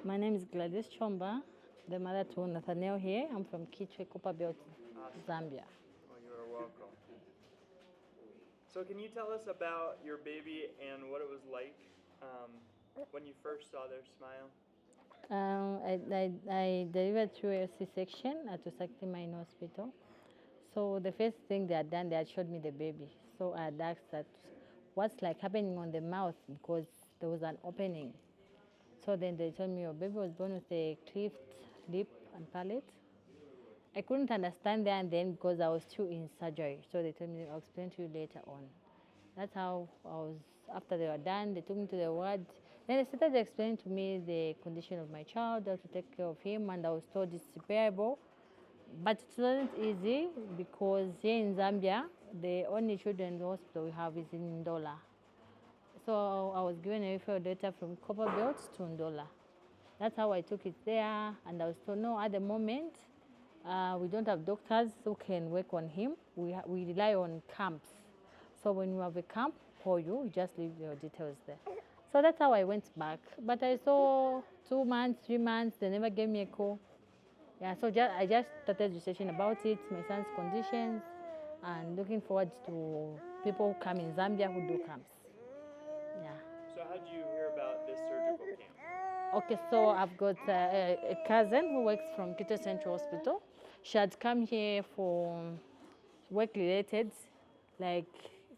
My name is Gladis Chomba, the mother to Nathaniel here. I'm from Kitwe, Copperbelt, Zambia. Well, you are welcome. So can you tell us about your baby and what it was like when you first saw their smile? I delivered through a C-section at Usaki Mine Hospital. So the first thing they had done, they had showed me the baby. So I had asked that what's like happening on the mouth because there was an opening. So then they told me your baby was born with a cleft lip and palate. I couldn't understand there and then because I was still in surgery. So they told me I'll explain to you later on. That's how I was, after they were done, they took me to the ward. Then they started explaining to me the condition of my child, how to take care of him, and I was told it's repairable. But it wasn't easy because here in Zambia, the only children's hospital we have is in Ndola. So I was given a referral letter from Copperbelt to Ndola. That's how I took it there, and I was told, no, at the moment, we don't have doctors who can work on him. We rely on camps. So when you have a camp for you, you just leave your details there. So that's how I went back. But I saw 2 months, 3 months, they never gave me a call. Yeah, so I just started researching about it, my son's conditions, and looking forward to people who come in Zambia who do camps. Yeah. So how did you hear about this surgical camp? Okay, so I've got a cousin who works from Kitwe Central Hospital. She had come here for work related like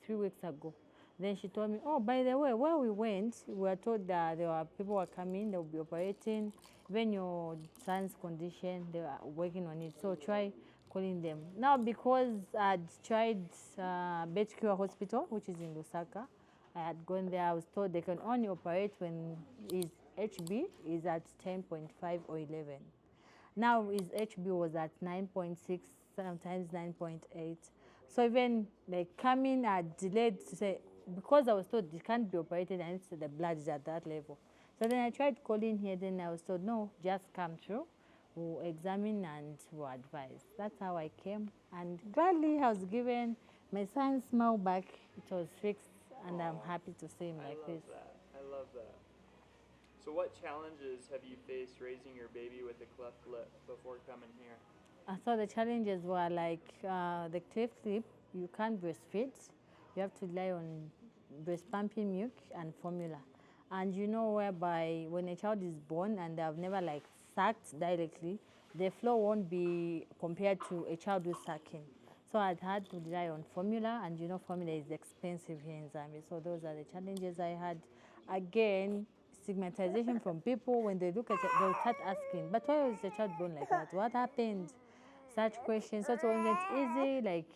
3 weeks ago. Then she told me, oh, by the way, where we went, we were told that there were people were coming, they will be operating. Even your son's condition, they are working on it. So try calling them. Now, because I'd tried Betcure Hospital, which is in Lusaka, I had gone there, I was told they can only operate when his HB is at 10.5 or 11. Now his HB was at 9.6, sometimes 9.8. So even like coming, I delayed to say, because I was told it can't be operated and the blood is at that level. So then I tried calling here, then I was told, no, just come through, we'll examine and we'll advise. That's how I came. And gladly I was given my son's smile back. It was fixed, and I'm happy to see him like this. I love that. So what challenges have you faced raising your baby with a cleft lip before coming here? So the challenges were like the cleft lip, you can't breastfeed. You have to rely on breast pumping milk and formula. And you know whereby when a child is born and they have never like sucked directly, the flow won't be compared to a child who's sucking. So I'd had to rely on formula, and you know formula is expensive here in Zambia. So those are the challenges I had. Again, stigmatization from people. When they look at it, they'll start asking, but why was the child born like that? What happened? Such questions. So it wasn't easy. Like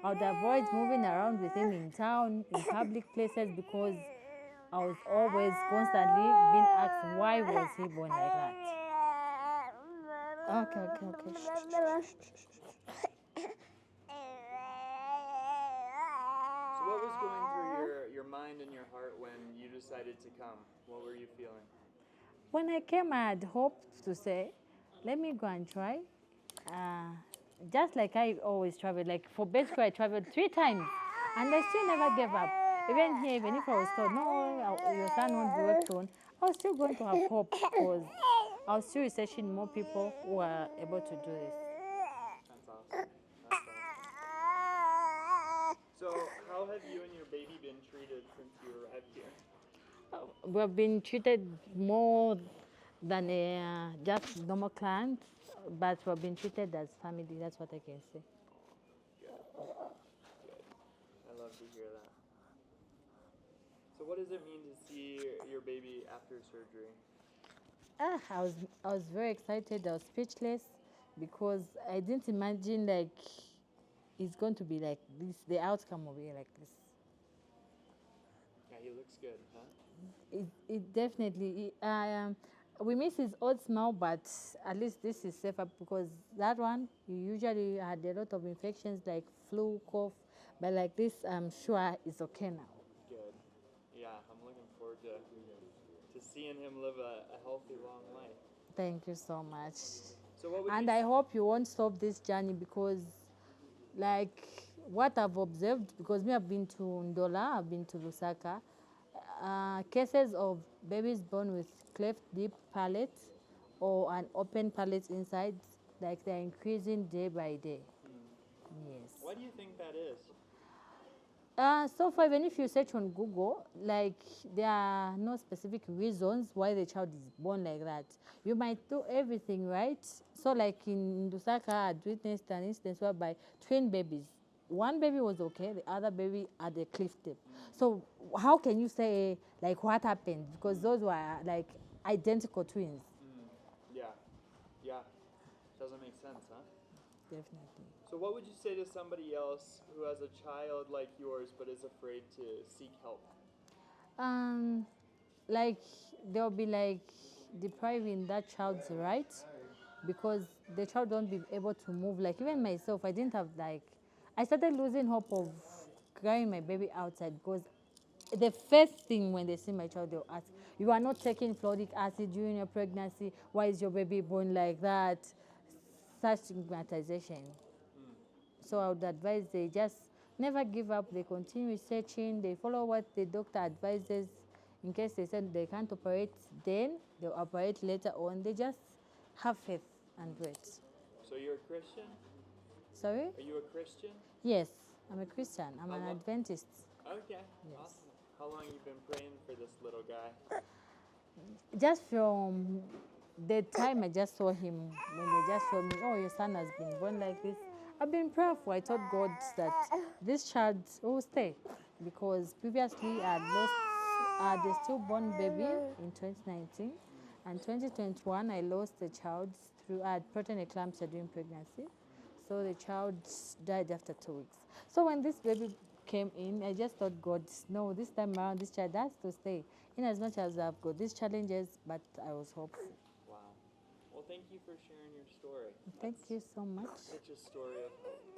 I would avoid moving around with him in town, in public places, because I was always constantly being asked why was he born like that. Okay. So what was going through your mind and your heart when you decided to come? What were you feeling? When I came, I had hoped to say, let me go and try. Just like I always travel, like for Betcure, I traveled 3 times, and I still never gave up. Even here, even if I was told, no, your son won't be worked on, I was still going to have hope because I was still researching more people who are able to do this. That's awesome. So how have you and your baby been treated since you arrived here? We have been treated more than just normal clients, but we have been treated as family. That's what I can say. Good. I love to hear that. So what does it mean to see your baby after surgery? I was very excited. I was speechless because I didn't imagine like it's going to be like this. The outcome will be like this. Yeah, he looks good, huh? It definitely. We miss his old smell, but at least this is safer because that one you usually had a lot of infections like flu, cough, but like this, I'm sure it's okay now. Good. Yeah, I'm looking forward to seeing him live a healthy, long life. Thank you so much. So what would And you I hope you won't stop this journey because, like, what I've observed, because me, I've been to Ndola, I've been to Lusaka, cases of babies born with cleft deep palate or an open palate inside, like they're increasing day by day. Yes. Why do you think that is? So far, even if you search on Google, like there are no specific reasons why the child is born like that. You might do everything right. So like in Lusaka, I witnessed an instance whereby twin babies, one baby was okay, the other baby had a cleft tip. So how can you say like what happened? Because those were like identical twins. Yeah, yeah. Doesn't make sense, huh? Definitely. So what would you say to somebody else who has a child like yours but is afraid to seek help? Like they'll be like depriving that child's rights because the child won't be able to move. Like even myself, I didn't have like, I started losing hope of carrying my baby outside because the first thing when they see my child, they'll ask, you are not taking folic acid during your pregnancy, why is your baby born like that? Such stigmatization. So I would advise they just never give up. They continue researching. They follow what the doctor advises. In case they said they can't operate, then they'll operate later on. They just have faith and wait. So you're a Christian? Sorry? Are you a Christian? Yes, I'm a Christian. I'm an Adventist. Okay. Yes. Awesome. How long have you been praying for this little guy? Just from the time I just saw him, when they just showed me, oh, your son has been born like this, I've been prayerful. I told God that this child will stay because previously I had lost the stillborn baby in 2019, and 2021 I lost a child through I had protein eclampsia during pregnancy, so the child died after 2 weeks. So when this baby came in, I just thought, God, no, this time around this child has to stay. In as much as I've got these challenges, but I was hopeful. Wow. Well, thank you for sharing your story. Thank you so much. Such a story of hope.